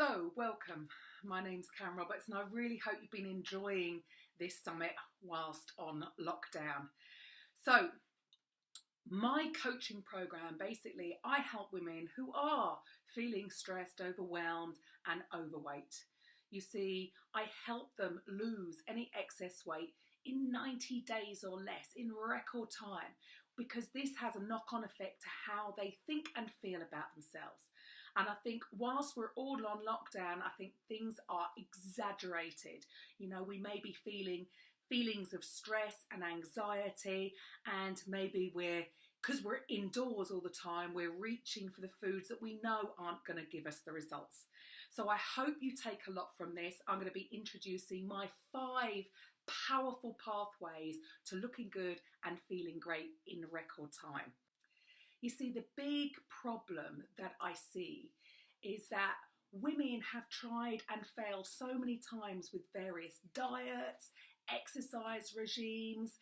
So, welcome. My name's Karen Roberts, and I really hope you've been enjoying this summit whilst on lockdown. So, my coaching program, basically, I help women who are feeling stressed, overwhelmed, and overweight. You see, I help them lose any excess weight in 90 days or less, in record time, because this has a knock-on effect to how they think and feel about themselves. And I think whilst we're all on lockdown, I think things are exaggerated. You know, we may be feeling feelings of stress and anxiety, and maybe because we're indoors all the time, we're reaching for the foods that we know aren't going to give us the results. So I hope you take a lot from this. I'm going to be introducing my 5 powerful pathways to looking good and feeling great in record time. You see, the big problem that I see is that women have tried and failed so many times with various diets, exercise regimes,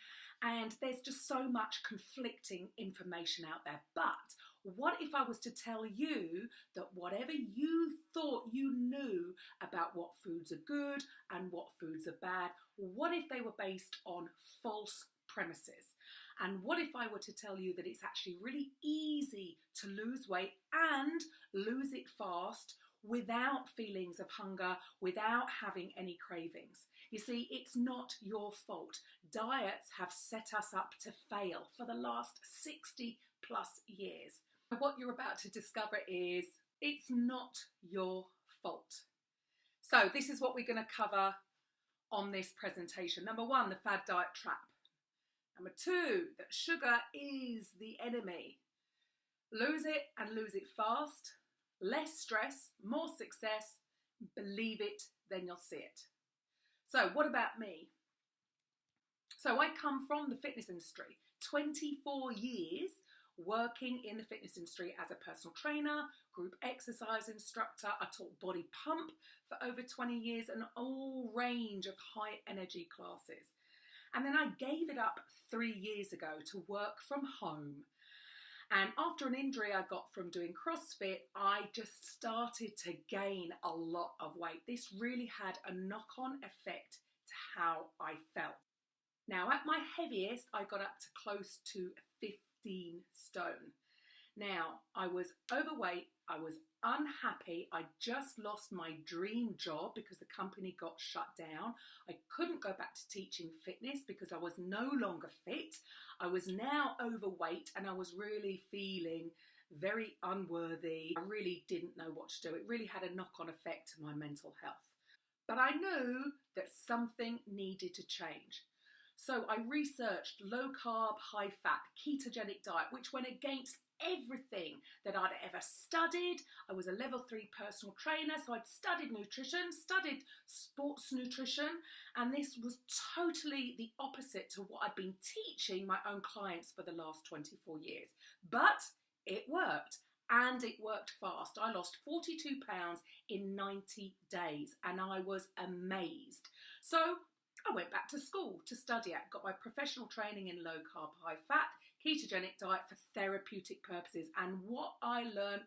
and there's just so much conflicting information out there. But what if I was to tell you that whatever you thought you knew about what foods are good and what foods are bad, what if they were based on false premises? And what if I were to tell you that it's actually really easy to lose weight and lose it fast without feelings of hunger, without having any cravings? You see, it's not your fault. Diets have set us up to fail for the last 60 plus years. What you're about to discover is it's not your fault. So this is what we're going to cover on this presentation. Number 1, the fad diet trap. Number 2, that sugar is the enemy. Lose it and lose it fast. Less stress, more success. Believe it, then you'll see it. So what about me? So I come from the fitness industry. 24 years working in the fitness industry as a personal trainer, group exercise instructor. I taught body pump for over 20 years and all range of high energy classes. And then I gave it up 3 years ago to work from home. And after an injury I got from doing CrossFit, I just started to gain a lot of weight. This really had a knock-on effect to how I felt. Now, at my heaviest, I got up to close to 15 stone. Now, I was overweight, I was unhappy, I just lost my dream job because the company got shut down. I couldn't go back to teaching fitness because I was no longer fit. I was now overweight and I was really feeling very unworthy. I really didn't know what to do. It really had a knock-on effect to my mental health. But I knew that something needed to change. So I researched low carb, high fat, ketogenic diet, which went against everything that I'd ever studied. I was a level 3 personal trainer, so I'd studied nutrition, studied sports nutrition, and this was totally the opposite to what I'd been teaching my own clients for the last 24 years. But it worked, and it worked fast. I lost 42 pounds in 90 days, and I was amazed. So I went back to school to study it, got my professional training in low carb, high fat, ketogenic diet for therapeutic purposes. And what I learned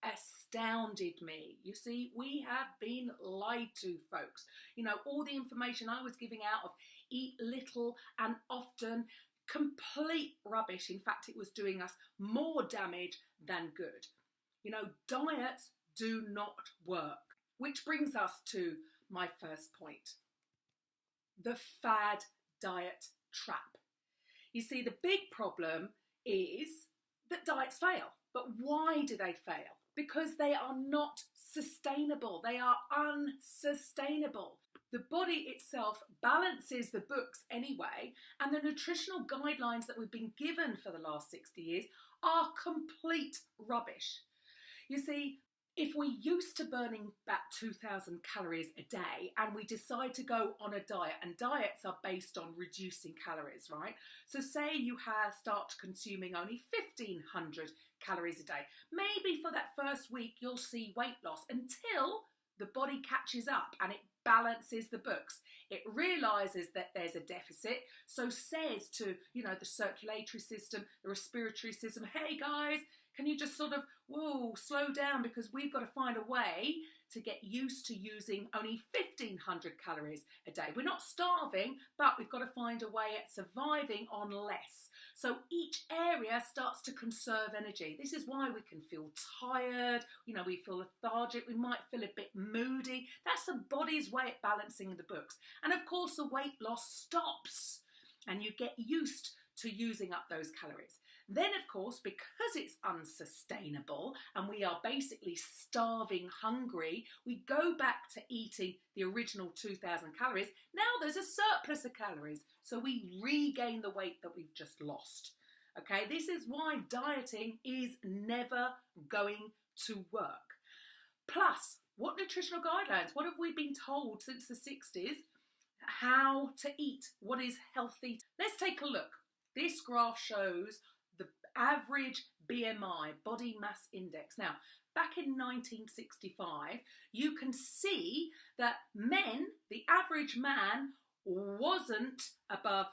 astounded me. You see, we have been lied to, folks. You know, all the information I was giving out of eat little and often, complete rubbish. In fact, it was doing us more damage than good. You know, diets do not work. Which brings us to my first point. The fad diet trap. You see, the big problem is that diets fail. But why do they fail? Because they are not sustainable. They are unsustainable. The body itself balances the books anyway, and the nutritional guidelines that we've been given for the last 60 years are complete rubbish. You see, if we're used to burning about 2,000 calories a day and we decide to go on a diet, and diets are based on reducing calories, right? So say you start consuming only 1,500 calories a day. Maybe for that first week you'll see weight loss until the body catches up and it balances the books. It realizes that there's a deficit, so says to, you know, the circulatory system, the respiratory system, hey guys, can you just sort of, whoa, slow down, because we've got to find a way to get used to using only 1,500 calories a day. We're not starving, but we've got to find a way at surviving on less. So each area starts to conserve energy. This is why we can feel tired, we feel lethargic, we might feel a bit moody. That's the body's way at balancing the books. And of course, the weight loss stops and you get used to using up those calories. Then, of course, because it's unsustainable and we are basically starving hungry, we go back to eating the original 2,000 calories. Now there's a surplus of calories, so we regain the weight that we've just lost. Okay, this is why dieting is never going to work. Plus, what nutritional guidelines? What have we been told since the 60s? How to eat? What is healthy? Let's take a look. This graph shows the average BMI, body mass index. Now, back in 1965, you can see that men, the average man, wasn't above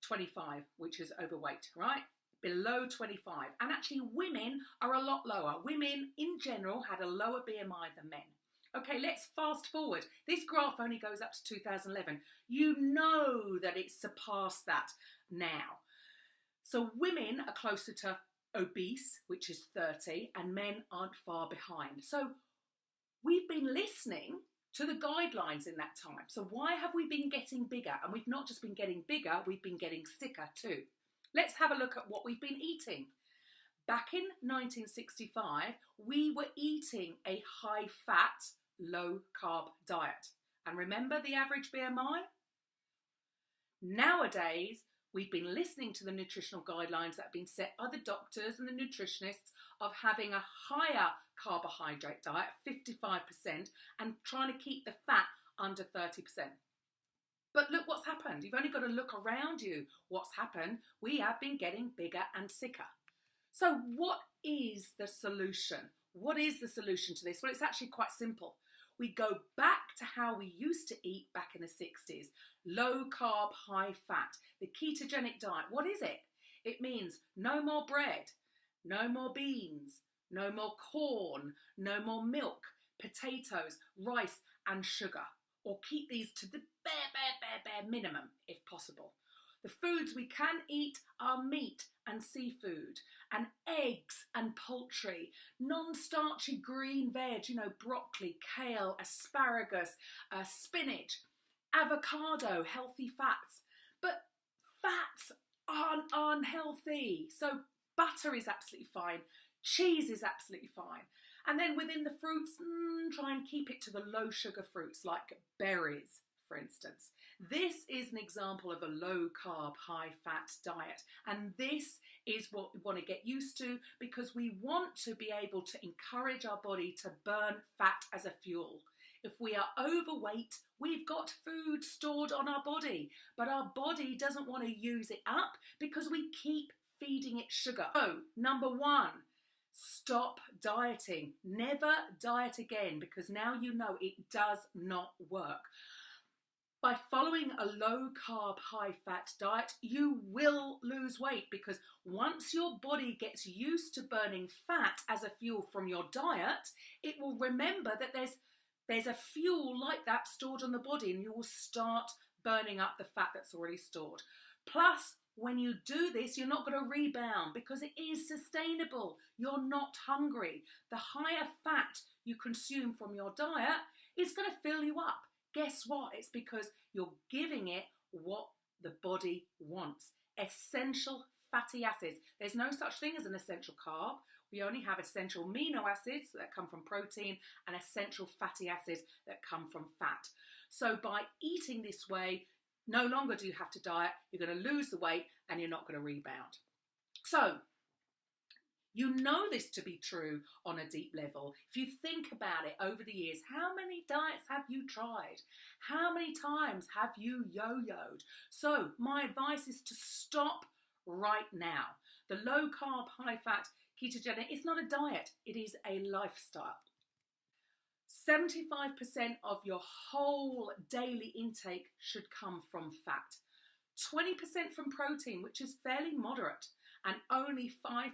25, which is overweight, right? Below 25. And actually, women are a lot lower. Women, in general, had a lower BMI than men. Okay, let's fast forward. This graph only goes up to 2011. You know that it's surpassed that now. So women are closer to obese, which is 30, and men aren't far behind. So we've been listening to the guidelines in that time. So why have we been getting bigger? And we've not just been getting bigger, we've been getting sicker too. Let's have a look at what we've been eating. Back in 1965, we were eating a high-fat, low-carb diet. And remember the average BMI? Nowadays, we've been listening to the nutritional guidelines that have been set by the doctors and the nutritionists of having a higher carbohydrate diet, 55%, and trying to keep the fat under 30%. But look what's happened. You've only got to look around you. What's happened? We have been getting bigger and sicker. So what is the solution? What is the solution to this? Well, it's actually quite simple. We go back to how we used to eat back in the 60s. Low carb, high fat. The ketogenic diet. What is it? It means no more bread, no more beans, no more corn, no more milk, potatoes, rice and sugar. Or keep these to the bare minimum if possible. The foods we can eat are meat and seafood and eggs and poultry, non-starchy green veg, broccoli, kale, asparagus, spinach, avocado, healthy fats. But fats aren't unhealthy. So butter is absolutely fine. Cheese is absolutely fine. And then within the fruits, try and keep it to the low sugar fruits like berries, for instance. This is an example of a low carb, high fat diet. And this is what we want to get used to because we want to be able to encourage our body to burn fat as a fuel. If we are overweight, we've got food stored on our body, but our body doesn't want to use it up because we keep feeding it sugar. So, number one, stop dieting. Never diet again because now you know it does not work. By following a low carb, high fat diet, you will lose weight because once your body gets used to burning fat as a fuel from your diet, it will remember that there's a fuel like that stored on the body and you will start burning up the fat that's already stored. Plus, when you do this, you're not going to rebound because it is sustainable. You're not hungry. The higher fat you consume from your diet is going to fill you up. Guess what? It's because you're giving it what the body wants. Essential fatty acids. There's no such thing as an essential carb. We only have essential amino acids that come from protein and essential fatty acids that come from fat. So by eating this way, no longer do you have to diet, you're going to lose the weight and you're not going to rebound. So, you know this to be true on a deep level. If you think about it over the years, how many diets have you tried? How many times have you yo-yoed? So, my advice is to stop right now. The low carb, high fat, ketogenic, it's not a diet, it is a lifestyle. 75% of your whole daily intake should come from fat. 20% from protein, which is fairly moderate. and only 5%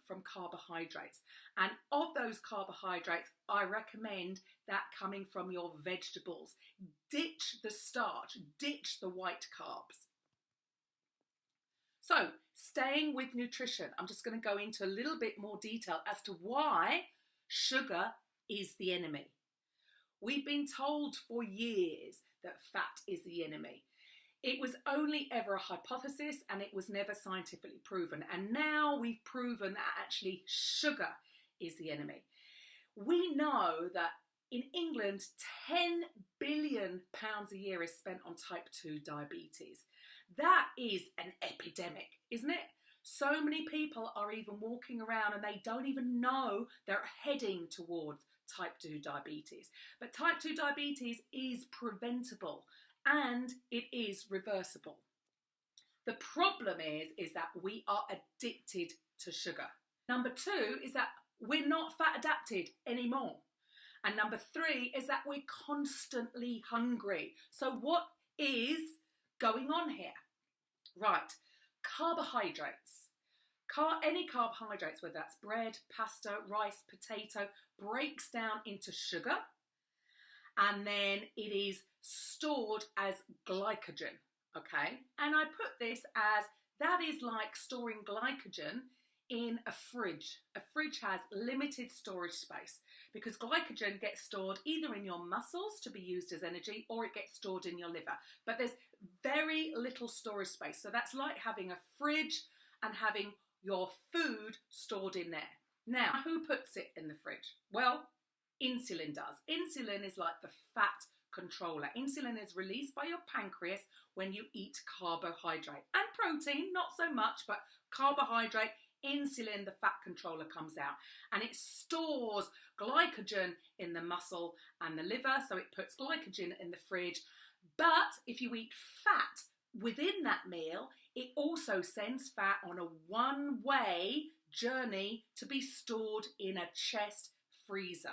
from carbohydrates. And of those carbohydrates, I recommend that coming from your vegetables. Ditch the starch, ditch the white carbs. So, staying with nutrition, I'm just going to go into a little bit more detail as to why sugar is the enemy. We've been told for years that fat is the enemy. It was only ever a hypothesis and it was never scientifically proven. And now we've proven that actually sugar is the enemy. We know that in England, £10 billion a year is spent on type 2 diabetes. That is an epidemic, isn't it? So many people are even walking around and they don't even know they're heading towards type 2 diabetes. But type 2 diabetes is preventable and it is reversible. The problem is that we are addicted to sugar. Number 2 is that we're not fat adapted anymore. And number 3 is that we're constantly hungry. So what is going on here? Right, carbohydrates. Any carbohydrates, whether that's bread, pasta, rice, potato, breaks down into sugar and then it is stored as glycogen, okay? And I put this as that is like storing glycogen in a fridge. A fridge has limited storage space because glycogen gets stored either in your muscles to be used as energy or it gets stored in your liver. But there's very little storage space. So that's like having a fridge and having your food stored in there. Now, who puts it in the fridge? Well, insulin does. Insulin is like the fat controller. Insulin is released by your pancreas when you eat carbohydrate and protein, not so much, but carbohydrate. Insulin, the fat controller, comes out and it stores glycogen in the muscle and the liver, so it puts glycogen in the fridge. But if you eat fat within that meal, it also sends fat on a one-way journey to be stored in a chest freezer.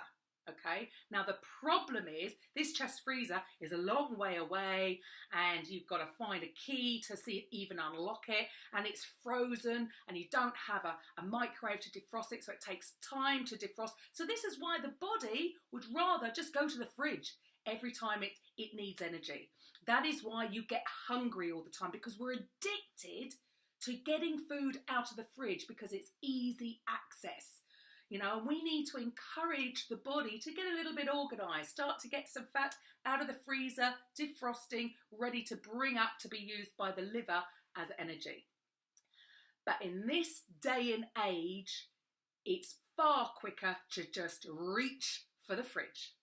Okay, now the problem is this chest freezer is a long way away and you've got to find a key to see even unlock it, and it's frozen and you don't have a microwave to defrost it, so it takes time to defrost. So this is why the body would rather just go to the fridge every time it needs energy. That is why you get hungry all the time, because we're addicted to getting food out of the fridge because it's easy access. You know, and we need to encourage the body to get a little bit organised, start to get some fat out of the freezer, defrosting, ready to bring up to be used by the liver as energy. But in this day and age, it's far quicker to just reach for the fridge.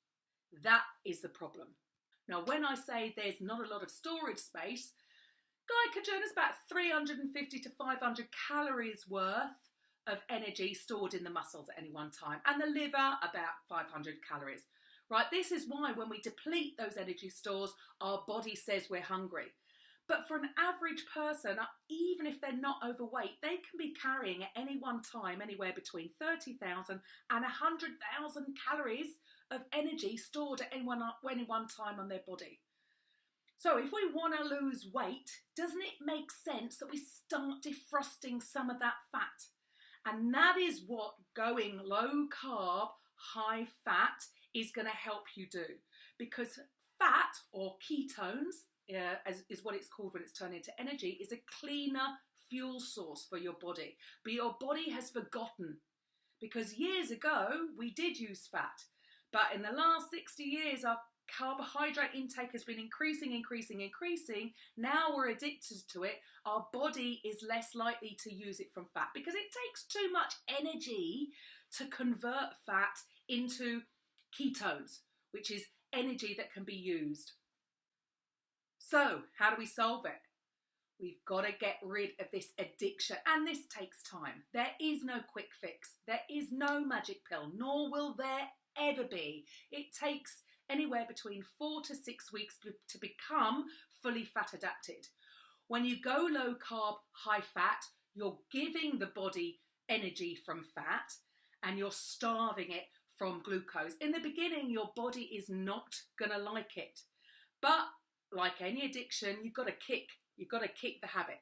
That is the problem. Now, when I say there's not a lot of storage space, glycogen is about 350 to 500 calories worth of energy stored in the muscles at any one time, and the liver about 500 calories. Right, this is why when we deplete those energy stores, our body says we're hungry. But for an average person, even if they're not overweight, they can be carrying at any one time anywhere between 30,000 and 100,000 calories of energy stored at any one time on their body. So if we want to lose weight, doesn't it make sense that we start defrosting some of that fat? And that is what going low carb, high fat is going to help you do. Because fat, or ketones, is what it's called when it's turned into energy, is a cleaner fuel source for your body. But your body has forgotten. Because years ago, we did use fat. But in the last 60 years, our carbohydrate intake has been increasing. Now we're addicted to it. Our body is less likely to use it from fat because it takes too much energy to convert fat into ketones, which is energy that can be used. So how do we solve it? We've got to get rid of this addiction, and this takes time. There is no quick fix. There is no magic pill, nor will there ever be. It takes anywhere between 4 to 6 weeks to become fully fat adapted. When you go low carb, high fat, you're giving the body energy from fat and you're starving it from glucose. In the beginning, your body is not going to like it. But like any addiction, you've got to kick the habit.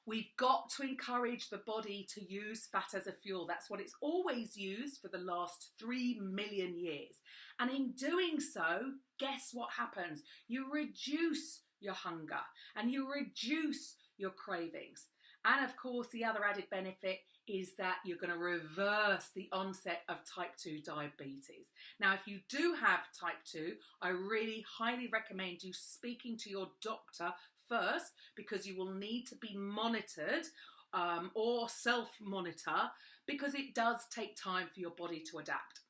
We've got to encourage the body to use fat as a fuel. That's what it's always used for the last 3 million years. And in doing so, guess what happens? You reduce your hunger and you reduce your cravings. And of course, the other added benefit is that you're going to reverse the onset of type 2 diabetes. Now, if you do have type 2, I really highly recommend you speaking to your doctor first, because you will need to be monitored or self-monitor, because it does take time for your body to adapt.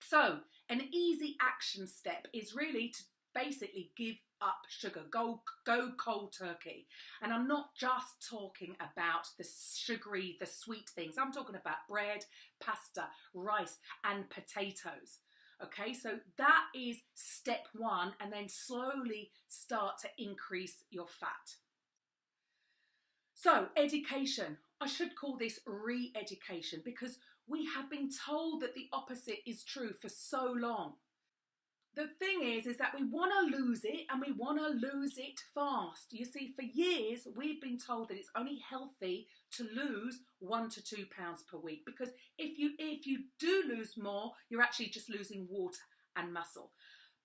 So an easy action step is really to basically give up sugar, go cold turkey. And I'm not just talking about the sugary, the sweet things. I'm talking about bread, pasta, rice, and potatoes. Okay, so that is step one, and then slowly start to increase your fat. So, education. I should call this re-education, because we have been told that the opposite is true for so long. The thing is that we want to lose it, and we want to lose it fast. You see, for years, we've been told that it's only healthy to lose 1 to 2 pounds per week, because if you do lose more, you're actually just losing water and muscle.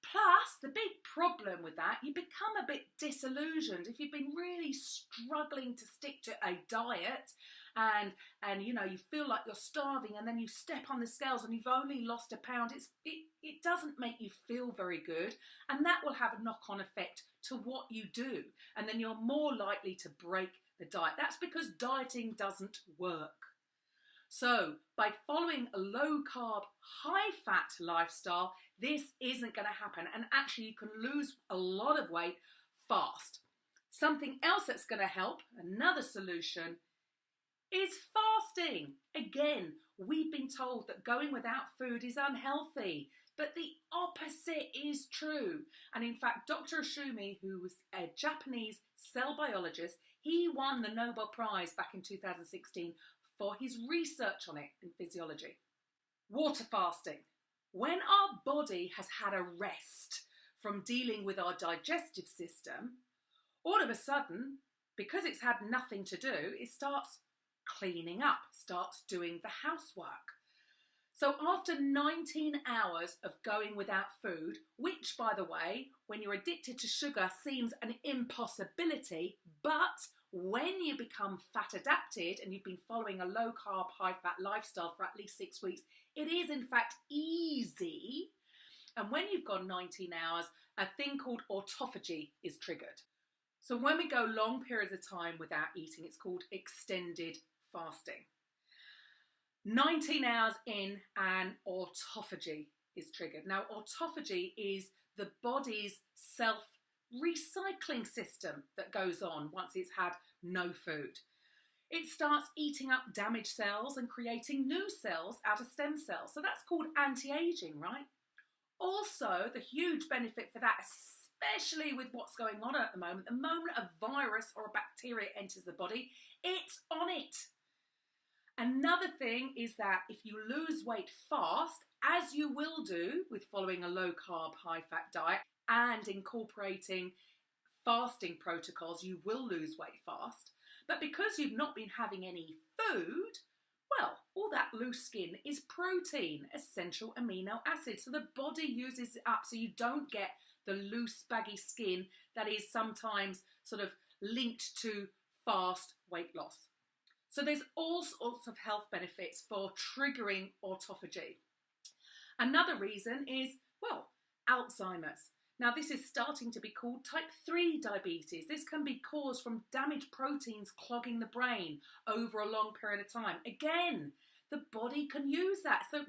Plus, the big problem with that, you become a bit disillusioned. If you've been really struggling to stick to a diet and you know, you feel like you're starving, and then you step on the scales and you've only lost a pound, it doesn't make you feel very good, and that will have a knock-on effect to what you do, and then you're more likely to break the diet. That's because dieting doesn't work. So by following a low-carb, high-fat lifestyle, this isn't going to happen, and actually you can lose a lot of weight fast. Something else that's going to help, another solution, is fasting. Again, we've been told that going without food is unhealthy, but the opposite is true. And in fact, Dr. Ashumi, who was a Japanese cell biologist, he won the Nobel Prize back in 2016 for his research on it in physiology. Water fasting. When our body has had a rest from dealing with our digestive system, all of a sudden, because it's had nothing to do, it starts cleaning up, starts doing the housework. So after 19 hours of going without food, which, by the way, when you're addicted to sugar seems an impossibility, but when you become fat adapted and you've been following a low carb, high fat lifestyle for at least 6 weeks, it is in fact easy. And when you've gone 19 hours, a thing called autophagy is triggered. So when we go long periods of time without eating, it's called extended fasting. 19 hours in and autophagy is triggered. Now, autophagy is the body's self-recycling system that goes on once it's had no food. It starts eating up damaged cells and creating new cells out of stem cells. So that's called anti-aging, right? Also, the huge benefit for that, especially with what's going on at the moment a virus or a bacteria enters the body, it's on it. Another thing is that if you lose weight fast, as you will do with following a low carb, high fat diet and incorporating fasting protocols, you will lose weight fast. But because you've not been having any food, well, all that loose skin is protein, essential amino acids. So the body uses it up, so you don't get the loose, baggy skin that is sometimes sort of linked to fast weight loss. So there's all sorts of health benefits for triggering autophagy. Another reason is, well, Alzheimer's. Now, this is starting to be called type 3 diabetes. This can be caused from damaged proteins clogging the brain over a long period of time. Again, the body can use that. So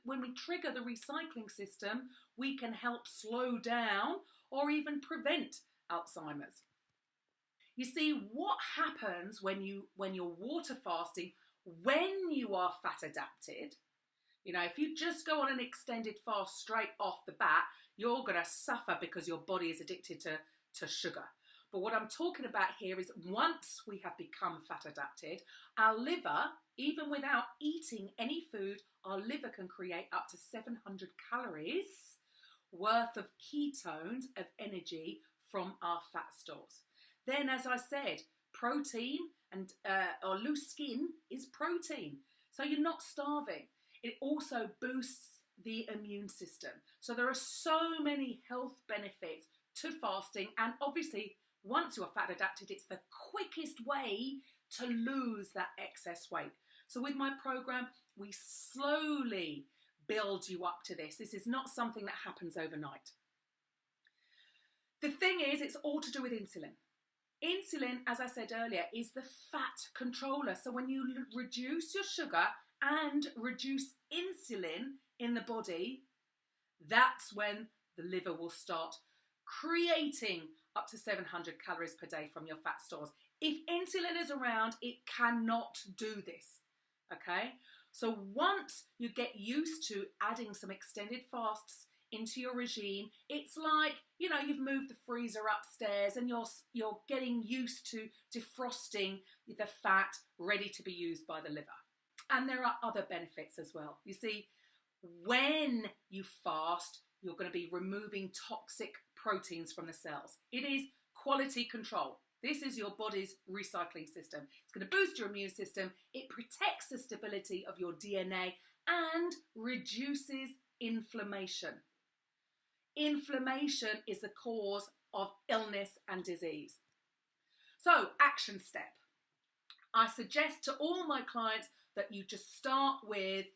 when we trigger the recycling system, we can help slow down or even prevent Alzheimer's. You see, what happens when you're water fasting, when you are fat adapted, you know, if you just go on an extended fast straight off the bat, you're going to suffer because your body is addicted to sugar. But what I'm talking about here is once we have become fat adapted, our liver, even without eating any food, our liver can create up to 700 calories worth of ketones of energy from our fat stores. Then, as I said, protein, and or loose skin is protein. So you're not starving. It also boosts the immune system. So there are so many health benefits to fasting, and obviously once you're fat adapted, it's the quickest way to lose that excess weight. So with my program, we slowly build you up to this. This is not something that happens overnight. The thing is, it's all to do with insulin. Insulin, as I said earlier, is the fat controller. So when you reduce your sugar and reduce insulin in the body, that's when the liver will start creating up to 700 calories per day from your fat stores. If insulin is around, it cannot do this, okay? So once you get used to adding some extended fasts into your regime, it's like, you know, you've moved the freezer upstairs and you're getting used to defrosting the fat ready to be used by the liver. And there are other benefits as well. You see, when you fast, you're going to be removing toxic proteins from the cells. It is quality control. This is your body's recycling system. It's going to boost your immune system. It protects the stability of your DNA and reduces inflammation. Inflammation is the cause of illness and disease. So, action step. I suggest to all my clients that you just start with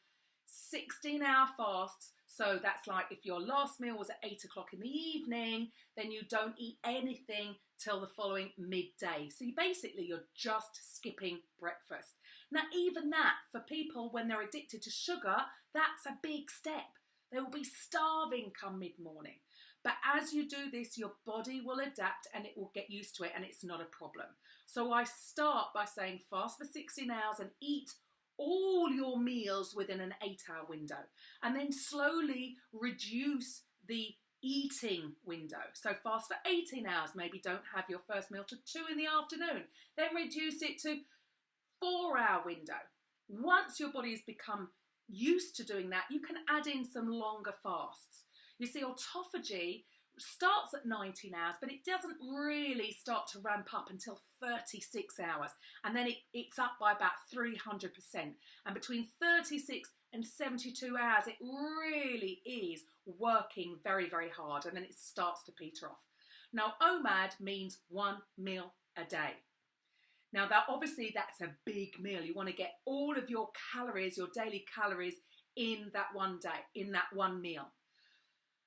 16-hour fasts. So that's like if your last meal was at 8 o'clock in the evening, then you don't eat anything till the following midday. So you're just skipping breakfast. Now, even that, for people when they're addicted to sugar, that's a big step. They will be starving come mid-morning. But as you do this, your body will adapt and it will get used to it, and it's not a problem. So I start by saying fast for 16 hours and eat all your meals within an 8-hour window, and then slowly reduce the eating window. So fast for 18 hours, maybe don't have your first meal till 2 in the afternoon, then reduce it to 4-hour window. Once your body has become used to doing that, you can add in some longer fasts. You see, autophagy starts at 19 hours, but it doesn't really start to ramp up until 36 hours. And then it's up by about 300%. And between 36 and 72 hours, it really is working very, very hard. And then it starts to peter off. Now, OMAD means 1 meal a day. Now, that's a big meal. You want to get all of your calories, your daily calories, in that one day, in that one meal.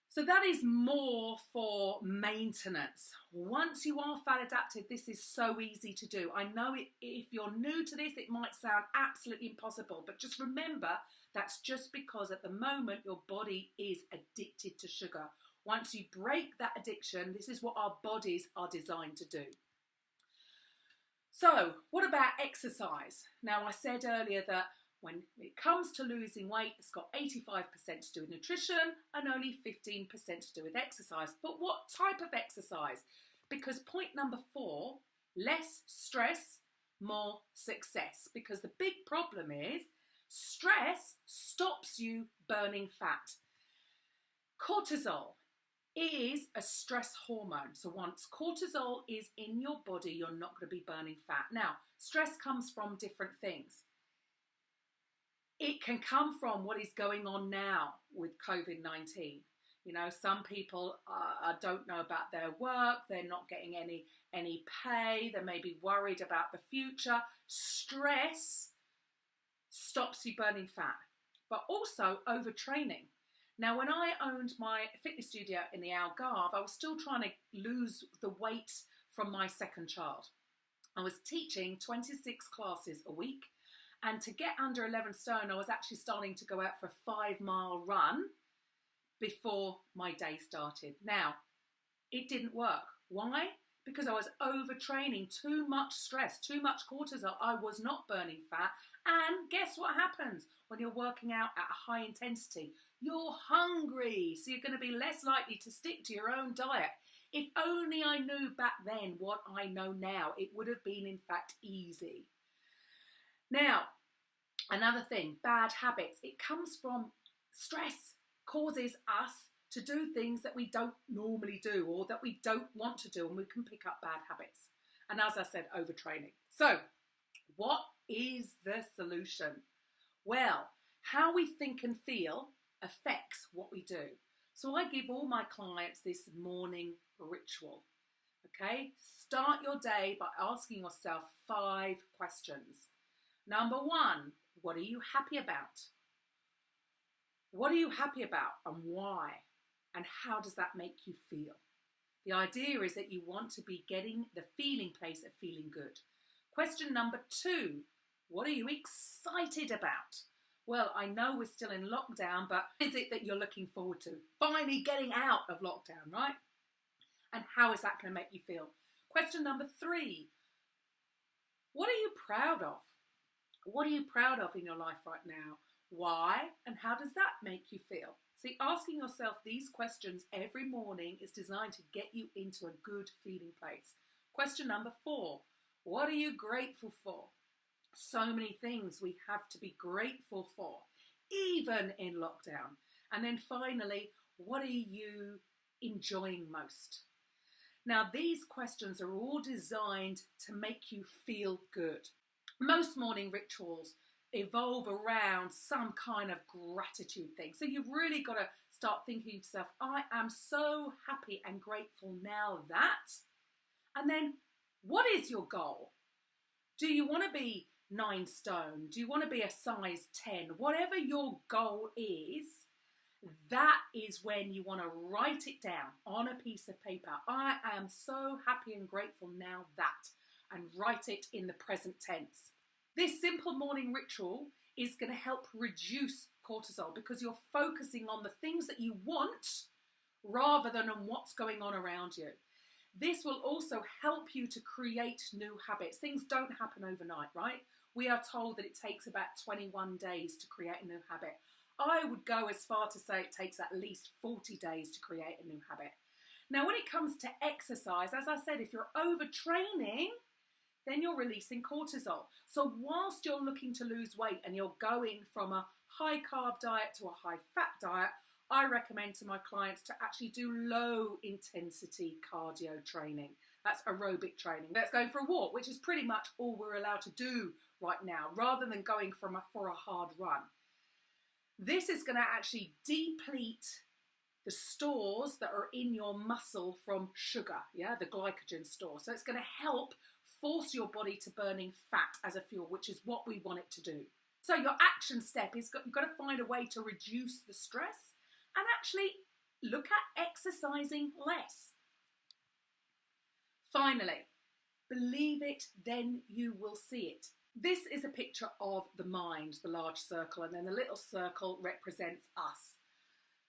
So that is more for maintenance. Once you are fat adapted, this is so easy to do. I know if you're new to this, it might sound absolutely impossible, but just remember that's just because at the moment your body is addicted to sugar. Once you break that addiction, this is what our bodies are designed to do. So what about exercise? Now, I said earlier that when it comes to losing weight, it's got 85% to do with nutrition and only 15% to do with exercise. But what type of exercise? Because point number 4, less stress, more success. Because the big problem is stress stops you burning fat. Cortisol is a stress hormone. So once cortisol is in your body, you're not going to be burning fat. Now, stress comes from different things. It can come from what is going on now with COVID-19. You know, some people don't know about their work. They're not getting any pay. They may be worried about the future. Stress stops you burning fat, but also overtraining. Now, when I owned my fitness studio in the Algarve, I was still trying to lose the weight from my second child. I was teaching 26 classes a week. And to get under 11 stone, I was actually starting to go out for a 5-mile run before my day started. Now, it didn't work. Why? Because I was overtraining, too much stress, too much cortisol. I was not burning fat. And guess what happens when you're working out at a high intensity? You're hungry, so you're going to be less likely to stick to your own diet. If only I knew back then what I know now, it would have been, in fact, easy. Now, another thing, bad habits. It comes from stress, causes us to do things that we don't normally do or that we don't want to do, and we can pick up bad habits. And as I said, overtraining. So what is the solution? Well, how we think and feel affects what we do. So I give all my clients this morning ritual. Okay, start your day by asking yourself 5 questions. Number 1, what are you happy about? What are you happy about and why? And how does that make you feel? The idea is that you want to be getting the feeling place of feeling good. Question number 2, what are you excited about? Well, I know we're still in lockdown, but is it that you're looking forward to? Finally getting out of lockdown, right? And how is that going to make you feel? Question number 3, what are you proud of? What are you proud of in your life right now? Why? And how does that make you feel? See, asking yourself these questions every morning is designed to get you into a good feeling place. Question number 4, what are you grateful for? So many things we have to be grateful for, even in lockdown. And then finally, what are you enjoying most? Now, these questions are all designed to make you feel good. Most morning rituals evolve around some kind of gratitude thing. So you've really got to start thinking to yourself, I am so happy and grateful now that. And then, what is your goal? Do you want to be 9 stone? Do you want to be a size 10? Whatever your goal is, that is when you want to write it down on a piece of paper. I am so happy and grateful now that, and write it in the present tense. This simple morning ritual is going to help reduce cortisol because you're focusing on the things that you want rather than on what's going on around you. This will also help you to create new habits. Things don't happen overnight, right? We are told that it takes about 21 days to create a new habit. I would go as far to say it takes at least 40 days to create a new habit. Now, when it comes to exercise, as I said, if you're overtraining, then you're releasing cortisol. So whilst you're looking to lose weight and you're going from a high carb diet to a high fat diet, I recommend to my clients to actually do low intensity cardio training. That's aerobic training. Let's go for a walk, which is pretty much all we're allowed to do right now, rather than going for a hard run. This is going to actually deplete the stores that are in your muscle from sugar, the glycogen store. So it's going to help force your body to burning fat as a fuel, which is what we want it to do. So your action step is you've got to find a way to reduce the stress and actually look at exercising less. Finally, believe it, then you will see it. This is a picture of the mind, the large circle, and then the little circle represents us.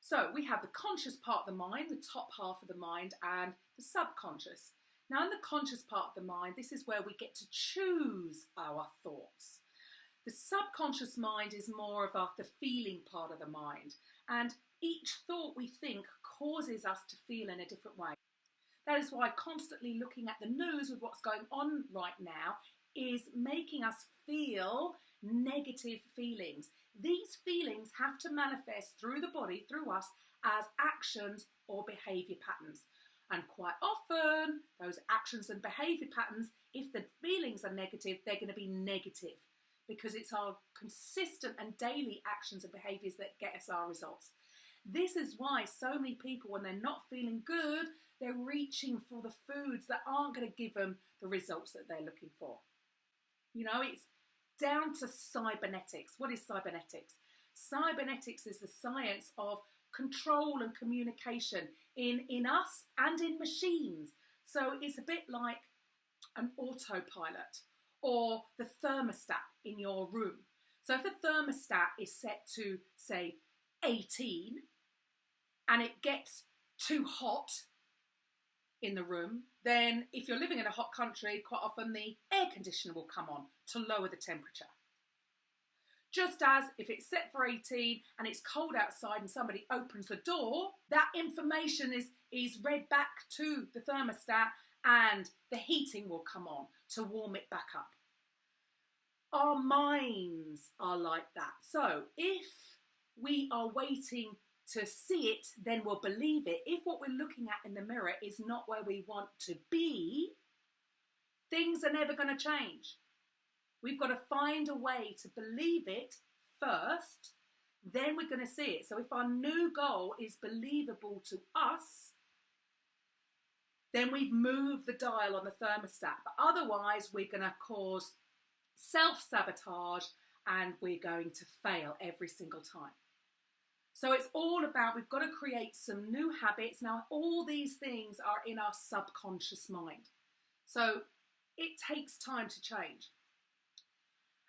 So we have the conscious part of the mind, the top half of the mind, and the subconscious. Now in the conscious part of the mind, this is where we get to choose our thoughts. The subconscious mind is more of the feeling part of the mind, and each thought we think causes us to feel in a different way. That is why constantly looking at the news with what's going on right now is making us feel negative feelings. These feelings have to manifest through the body, through us, as actions or behaviour patterns. And quite often, those actions and behaviour patterns, if the feelings are negative, they're going to be negative because it's our consistent and daily actions and behaviours that get us our results. This is why so many people, when they're not feeling good, they're reaching for the foods that aren't going to give them the results that they're looking for. You know, it's down to cybernetics. What is cybernetics? Cybernetics is the science of control and communication in us and in machines. So it's a bit like an autopilot or the thermostat in your room. So if the thermostat is set to, say, 18 and it gets too hot in the room, then if you're living in a hot country, quite often the air conditioner will come on to lower the temperature. Just as if it's set for 18 and it's cold outside and somebody opens the door, that information is read back to the thermostat and the heating will come on to warm it back up. Our minds are like that. So if we are waiting to see it, then we'll believe it. If what we're looking at in the mirror is not where we want to be, things are never going to change. We've got to find a way to believe it first, then we're going to see it. So if our new goal is believable to us, then we've moved the dial on the thermostat. But otherwise, we're going to cause self-sabotage and we're going to fail every single time. So it's all about, we've got to create some new habits. Now, all these things are in our subconscious mind. So it takes time to change.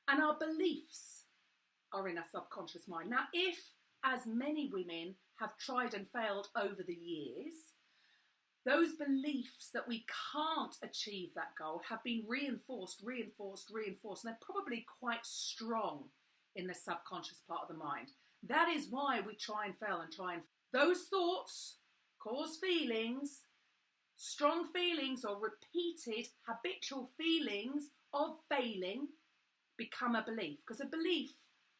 And our beliefs are in our subconscious mind. Now, if, as many women have tried and failed over the years, those beliefs that we can't achieve that goal have been reinforced, and they're probably quite strong in the subconscious part of the mind. That is why we try and fail. Those thoughts cause feelings, strong feelings or repeated habitual feelings of failing become a belief. Because a belief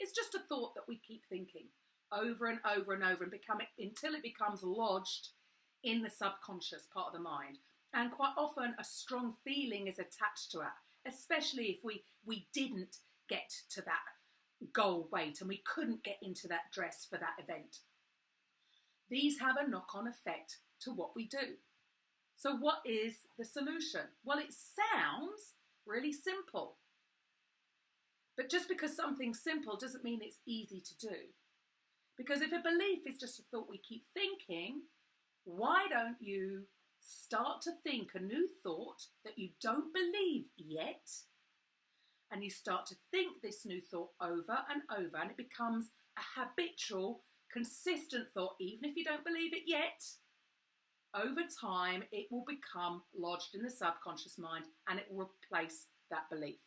is just a thought that we keep thinking over and over and over until it becomes lodged in the subconscious part of the mind. And quite often a strong feeling is attached to it, especially if we didn't get to that goal weight and we couldn't get into that dress for that event. These have a knock-on effect to what we do. So what is the solution? Well, it sounds really simple. But just because something's simple doesn't mean it's easy to do. Because if a belief is just a thought we keep thinking, why don't you start to think a new thought that you don't believe yet, and you start to think this new thought over and over, and it becomes a habitual, consistent thought, even if you don't believe it yet. Over time, it will become lodged in the subconscious mind and it will replace that belief.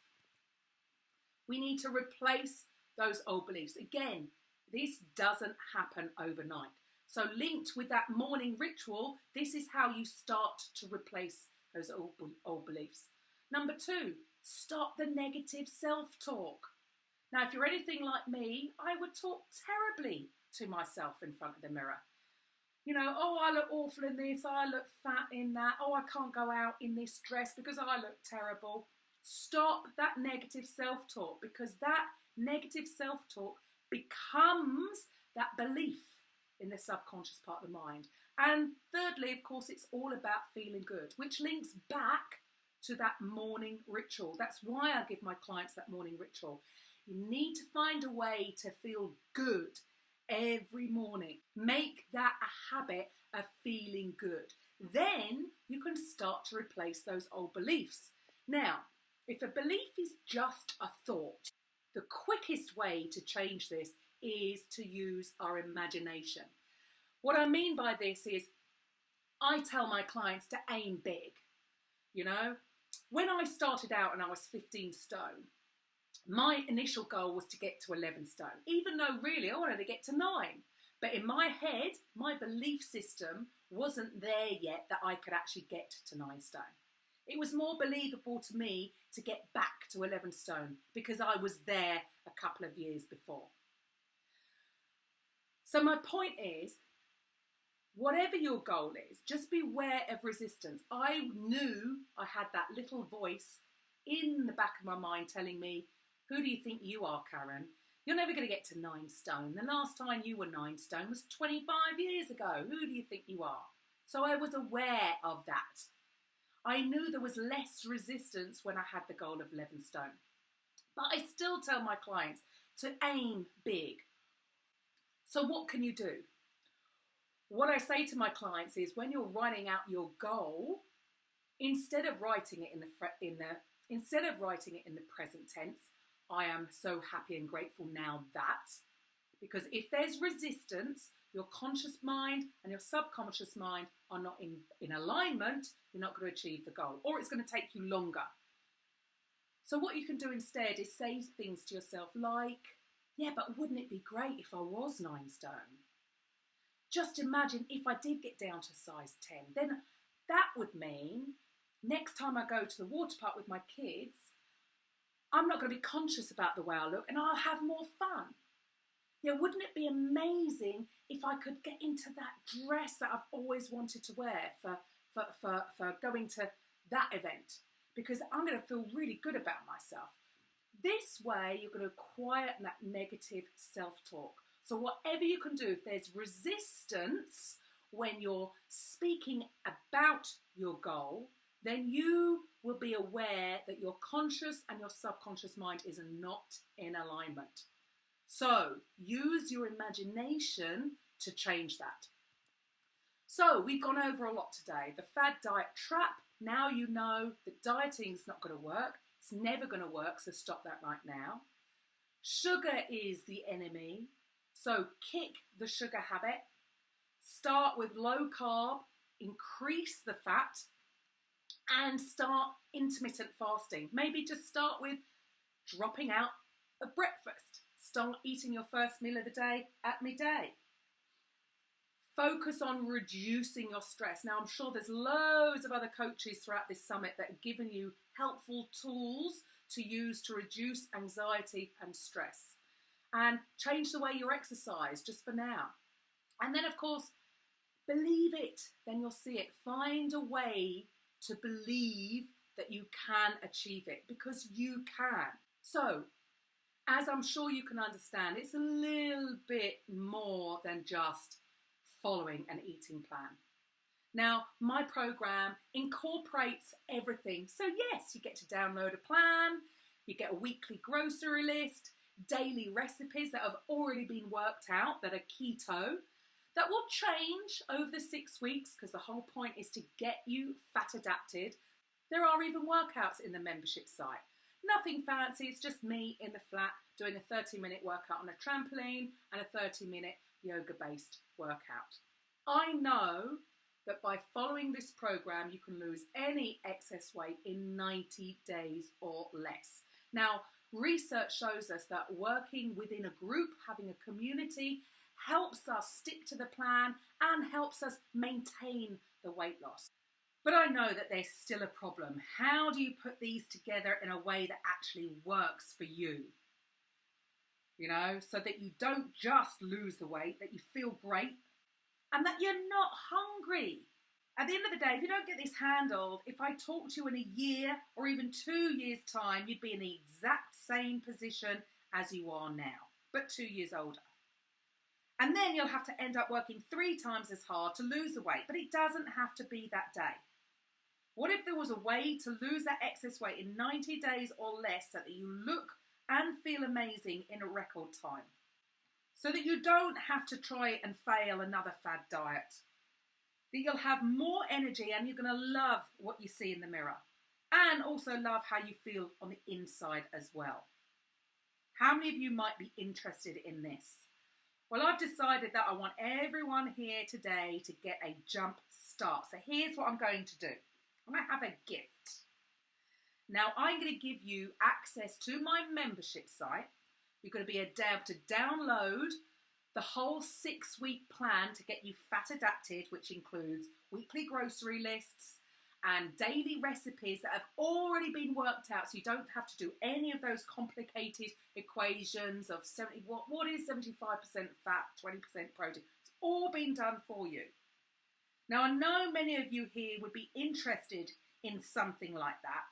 We need to replace those old beliefs. Again, this doesn't happen overnight. So linked with that morning ritual, this is how you start to replace those old beliefs. Number 2, stop the negative self-talk. Now, if you're anything like me, I would talk terribly to myself in front of the mirror. You know, oh, I look awful in this, I look fat in that, oh, I can't go out in this dress because I look terrible. Stop that negative self-talk, because that negative self-talk becomes that belief in the subconscious part of the mind. And thirdly, of course, it's all about feeling good, which links back to that morning ritual. That's why I give my clients that morning ritual. You need to find a way to feel good every morning. Make that a habit of feeling good. Then you can start to replace those old beliefs. Now, if a belief is just a thought, the quickest way to change this is to use our imagination. What I mean by this is, I tell my clients to aim big. You know, when I started out and I was 15 stone, my initial goal was to get to 11 stone, even though really I wanted to get to 9. But in my head, my belief system wasn't there yet that I could actually get to 9 stone. It was more believable to me to get back to 11 stone because I was there a couple of years before. So my point is, whatever your goal is, just beware of resistance. I knew I had that little voice in the back of my mind telling me, who do you think you are, Karen? You're never going to get to 9 stone. The last time you were 9 stone was 25 years ago. Who do you think you are? So I was aware of that. I knew there was less resistance when I had the goal of 11 stone. But I still tell my clients to aim big. So what can you do? What I say to my clients is, when you're writing out your goal, instead of writing it in the present tense, I am so happy and grateful now that, because if there's resistance, your conscious mind and your subconscious mind are not in alignment, you're not going to achieve the goal, or it's going to take you longer. So what you can do instead is say things to yourself like, yeah, but wouldn't it be great if I was 9 stone? Just imagine if I did get down to size 10, then that would mean next time I go to the water park with my kids, I'm not going to be conscious about the way I look and I'll have more fun. Yeah, wouldn't it be amazing if I could get into that dress that I've always wanted to wear for going to that event? because I'm going to feel really good about myself. This way, you're going to quieten that negative self-talk. So whatever you can do, if there's resistance when you're speaking about your goal, then you will be aware that your conscious and your subconscious mind is not in alignment. So use your imagination to change that. So we've gone over a lot today. The fad diet trap. Now you know that dieting is not going to work. It's never going to work, so stop that right now. Sugar is the enemy, so kick the sugar habit. Start with low carb, increase the fat, and start intermittent fasting. Maybe just start with dropping out of breakfast. Start eating your first meal of the day at midday. Focus on reducing your stress. Now, I'm sure there's loads of other coaches throughout this summit that are giving you helpful tools to use to reduce anxiety and stress. And change the way you exercise just for now. And then, of course, believe it. Then you'll see it. Find a way to believe that you can achieve it, because you can. So, as I'm sure you can understand, it's a little bit more than just following an eating plan. Now, my program incorporates everything. So yes, you get to download a plan, you get a weekly grocery list, daily recipes that have already been worked out that are keto, that will change over the 6 weeks, because the whole point is to get you fat adapted. There are even workouts in the membership site. Nothing fancy, it's just me in the flat doing a 30-minute workout on a trampoline and a 30-minute yoga-based workout. I know that by following this program, you can lose any excess weight in 90 days or less. Now, research shows us that working within a group, having a community, helps us stick to the plan and helps us maintain the weight loss. But I know that there's still a problem. How do you put these together in a way that actually works for you? You know, so that you don't just lose the weight, that you feel great, and that you're not hungry. At the end of the day, if you don't get this handled, if I talk to you in a year or even 2 years' time, you'd be in the exact same position as you are now, but 2 years older. And then you'll have to end up working 3 times as hard to lose the weight, but it doesn't have to be that day. What if there was a way to lose that excess weight in 90 days or less, so that you look and feel amazing in a record time? So that you don't have to try and fail another fad diet. That you'll have more energy and you're going to love what you see in the mirror. And also love how you feel on the inside as well. How many of you might be interested in this? Well, I've decided that I want everyone here today to get a jump start. So here's what I'm going to do. I'm going to have a gift. Now, I'm going to give you access to my membership site. You're going to be able to download the whole 6-week plan to get you fat adapted, which includes weekly grocery lists and daily recipes that have already been worked out, so you don't have to do any of those complicated equations of what is 75% fat, 20% protein. It's all been done for you. Now, I know many of you here would be interested in something like that.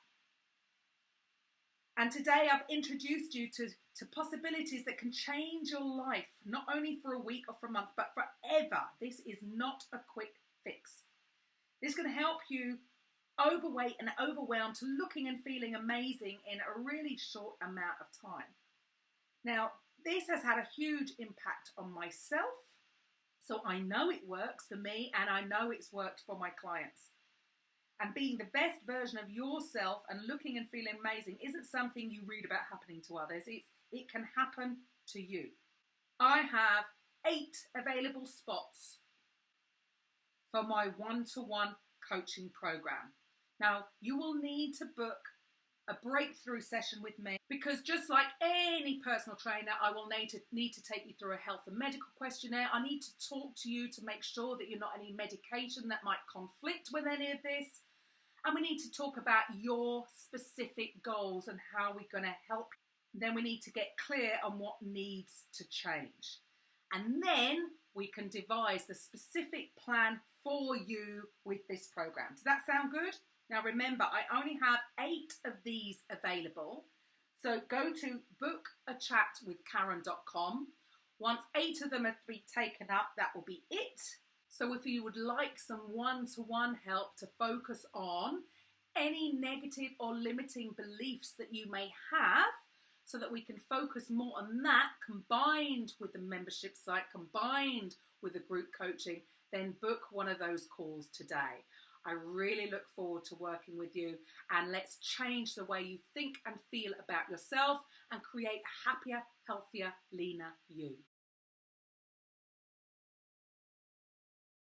And today I've introduced you to possibilities that can change your life, not only for a week or for a month, but forever. This is not a quick fix. This can help you overweight and overwhelmed to looking and feeling amazing in a really short amount of time. Now, this has had a huge impact on myself, so I know it works for me and I know it's worked for my clients. And being the best version of yourself and looking and feeling amazing isn't something you read about happening to others. It can happen to you. I have 8 available spots for my one-to-one coaching program. Now, you will need to book a breakthrough session with me, because just like any personal trainer, I will need to take you through a health and medical questionnaire. I need to talk to you to make sure that you're not on any medication that might conflict with any of this. And we need to talk about your specific goals and how we're going to help you. Then we need to get clear on what needs to change. And then we can devise the specific plan for you with this program. Does that sound good? Now remember, I only have 8 of these available. So go to bookachatwithkaren.com. Once 8 of them are taken up, that will be it. So if you would like some one-to-one help to focus on any negative or limiting beliefs that you may have, so that we can focus more on that, combined with the membership site, combined with the group coaching, then book one of those calls today. I really look forward to working with you, and let's change the way you think and feel about yourself and create a happier, healthier, leaner you.